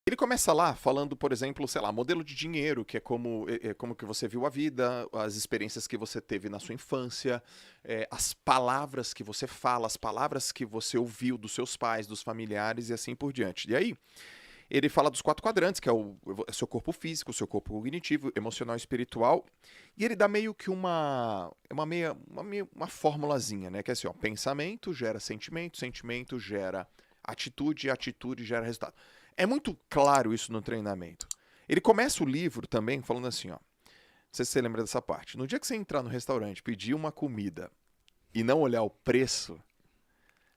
Ele começa lá falando, por exemplo, sei lá, modelo de dinheiro, que é como que você viu a vida, as experiências que você teve na sua infância, as palavras que você fala, as palavras que você ouviu dos seus pais, dos familiares e assim por diante. E aí, ele fala dos 4 quadrantes, que é o seu corpo físico, o seu corpo cognitivo, emocional e espiritual. E ele dá meio que uma formulazinha, né? Que é assim, ó, pensamento gera sentimento, sentimento gera atitude, atitude gera resultado. É muito claro isso no treinamento. Ele começa o livro também falando assim, ó. Não sei se você lembra dessa parte. No dia que você entrar no restaurante, pedir uma comida e não olhar o preço,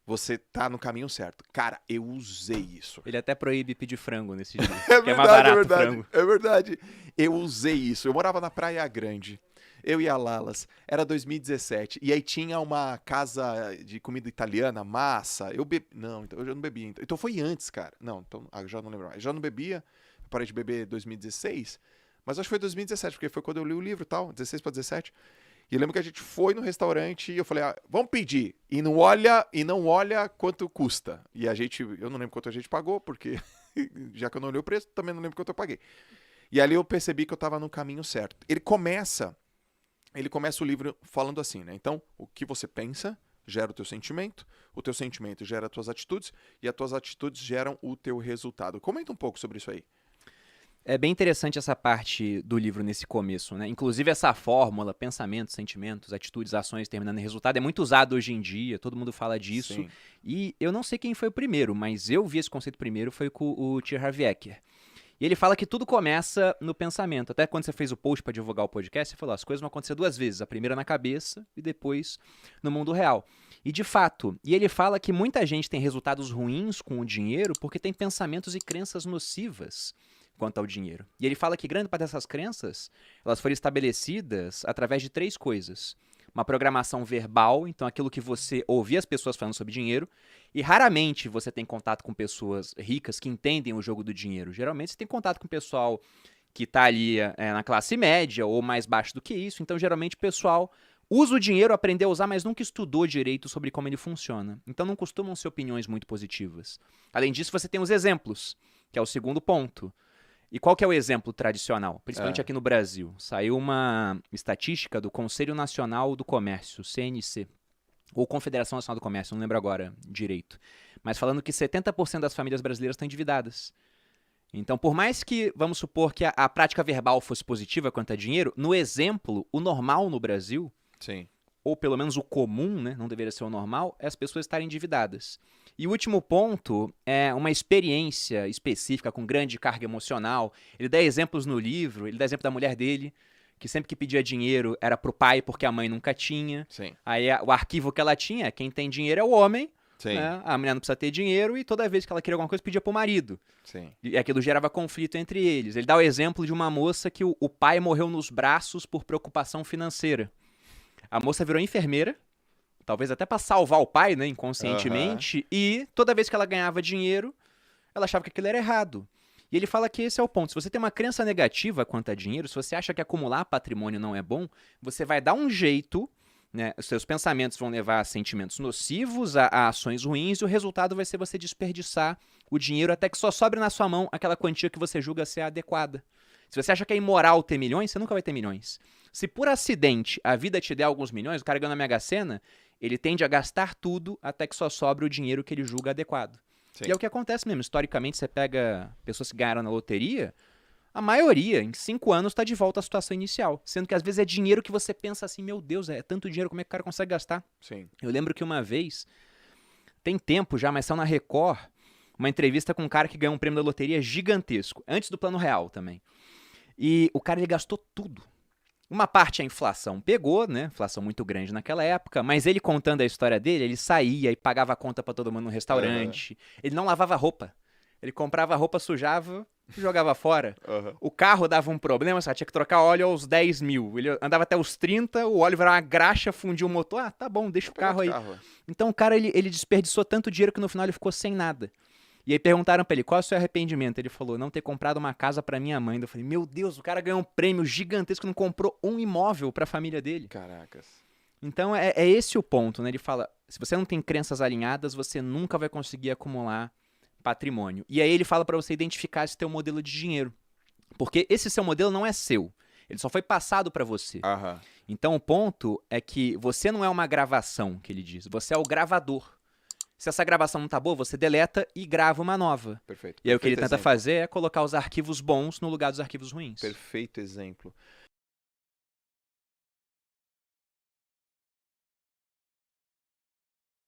você tá no caminho certo. Cara, eu usei isso. Ele até proíbe pedir frango nesse dia, É que é mais verdade, é barato o verdade, frango. é verdade. Eu usei isso. Eu morava na Praia Grande. Eu e a Lalas. Era 2017. E aí tinha uma casa de comida italiana, massa. Eu bebi. Não, então eu já não bebia. Então foi antes, cara. Não, então eu já não lembro mais. Eu já não bebia. Eu parei de beber em 2016. Mas acho que foi 2017, porque foi quando eu li o livro e tal. 16 para 17. E eu lembro que a gente foi no restaurante e eu falei, vamos pedir. E não olha quanto custa. E eu não lembro quanto a gente pagou, porque já que eu não olhei o preço, também não lembro quanto eu paguei. E ali eu percebi que eu estava no caminho certo. Ele começa o livro falando assim, né? Então, o que você pensa gera o teu sentimento gera as tuas atitudes, e as tuas atitudes geram o teu resultado. Comenta um pouco sobre isso aí. É bem interessante essa parte do livro nesse começo, né? Inclusive essa fórmula, pensamentos, sentimentos, atitudes, ações terminando em resultado, é muito usado hoje em dia, todo mundo fala disso. Sim. E eu não sei quem foi o primeiro, mas eu vi esse conceito primeiro, foi com o T. Harv Eker. E ele fala que tudo começa no pensamento. Até quando você fez o post para divulgar o podcast, você falou, as coisas vão acontecer 2 vezes, a primeira na cabeça e depois no mundo real. E de fato, e ele fala que muita gente tem resultados ruins com o dinheiro porque tem pensamentos e crenças nocivas quanto ao dinheiro. E ele fala que grande parte dessas crenças, elas foram estabelecidas através de 3 coisas. Uma programação verbal, então aquilo que você ouvia as pessoas falando sobre dinheiro, e raramente você tem contato com pessoas ricas que entendem o jogo do dinheiro. Geralmente você tem contato com o pessoal que está ali na classe média ou mais baixo do que isso, então geralmente o pessoal usa o dinheiro, aprendeu a usar, mas nunca estudou direito sobre como ele funciona. Então não costumam ser opiniões muito positivas. Além disso, você tem os exemplos, que é o segundo ponto. E qual que é o exemplo tradicional? Principalmente É. aqui no Brasil. Saiu uma estatística do Conselho Nacional do Comércio, CNC, ou Confederação Nacional do Comércio, não lembro agora direito. Mas falando que 70% das famílias brasileiras estão endividadas. Então, por mais que, vamos supor que a prática verbal fosse positiva quanto a dinheiro, no exemplo, o normal no Brasil, Sim. ou pelo menos o comum, né, não deveria ser o normal, é as pessoas estarem endividadas. E o último ponto é uma experiência específica com grande carga emocional. Ele dá exemplos no livro, ele dá exemplo da mulher dele, que sempre que pedia dinheiro era pro pai porque a mãe nunca tinha. Sim. Aí o arquivo que ela tinha é quem tem dinheiro é o homem, Sim. né? A mulher não precisa ter dinheiro e toda vez que ela queria alguma coisa pedia pro marido. Sim. E aquilo gerava conflito entre eles. Ele dá o exemplo de uma moça que o pai morreu nos braços por preocupação financeira. A moça virou enfermeira, talvez até para salvar o pai, né, inconscientemente, e toda vez que ela ganhava dinheiro, ela achava que aquilo era errado. E ele fala que esse é o ponto. Se você tem uma crença negativa quanto a dinheiro, se você acha que acumular patrimônio não é bom, você vai dar um jeito, né, os seus pensamentos vão levar a sentimentos nocivos, a ações ruins, e o resultado vai ser você desperdiçar o dinheiro até que só sobre na sua mão aquela quantia que você julga ser adequada. Se você acha que é imoral ter milhões, você nunca vai ter milhões. Se por acidente a vida te der alguns milhões, o cara ganha na Mega Sena, ele tende a gastar tudo até que só sobre o dinheiro que ele julga adequado. Sim. E é o que acontece mesmo. Historicamente, você pega pessoas que ganharam na loteria, a maioria, em 5 anos, está de volta à situação inicial. Sendo que às vezes é dinheiro que você pensa assim, meu Deus, é tanto dinheiro, como é que o cara consegue gastar? Sim. Eu lembro que uma vez, tem tempo já, mas saiu na Record, uma entrevista com um cara que ganhou um prêmio da loteria gigantesco, antes do Plano Real também. E o cara, ele gastou tudo. Uma parte a inflação pegou, né? Inflação muito grande naquela época, mas ele contando a história dele, ele saía e pagava a conta pra todo mundo no restaurante. Ele não lavava roupa. Ele comprava roupa, sujava e jogava fora. O carro dava um problema, só tinha que trocar óleo aos 10 mil. Ele andava até os 30, o óleo virava uma graxa, fundiu o motor. Ah, tá bom, deixa o carro aí. Então o cara, ele desperdiçou tanto dinheiro que no final ele ficou sem nada. E aí perguntaram pra ele, qual é o seu arrependimento? Ele falou, não ter comprado uma casa pra minha mãe. Eu falei, meu Deus, o cara ganhou um prêmio gigantesco, não comprou um imóvel pra família dele. Caracas. Então é esse o ponto, né? Ele fala, se você não tem crenças alinhadas, você nunca vai conseguir acumular patrimônio. E aí ele fala para você identificar esse teu modelo de dinheiro. Porque esse seu modelo não é seu. Ele só foi passado para você. Aham. Então o ponto é que você não é uma gravação, que ele diz. Você é o gravador. Se essa gravação não tá boa, você deleta e grava uma nova. Perfeito. E aí o que ele Perfeito tenta exemplo. fazer é colocar os arquivos bons no lugar dos arquivos ruins. Perfeito exemplo.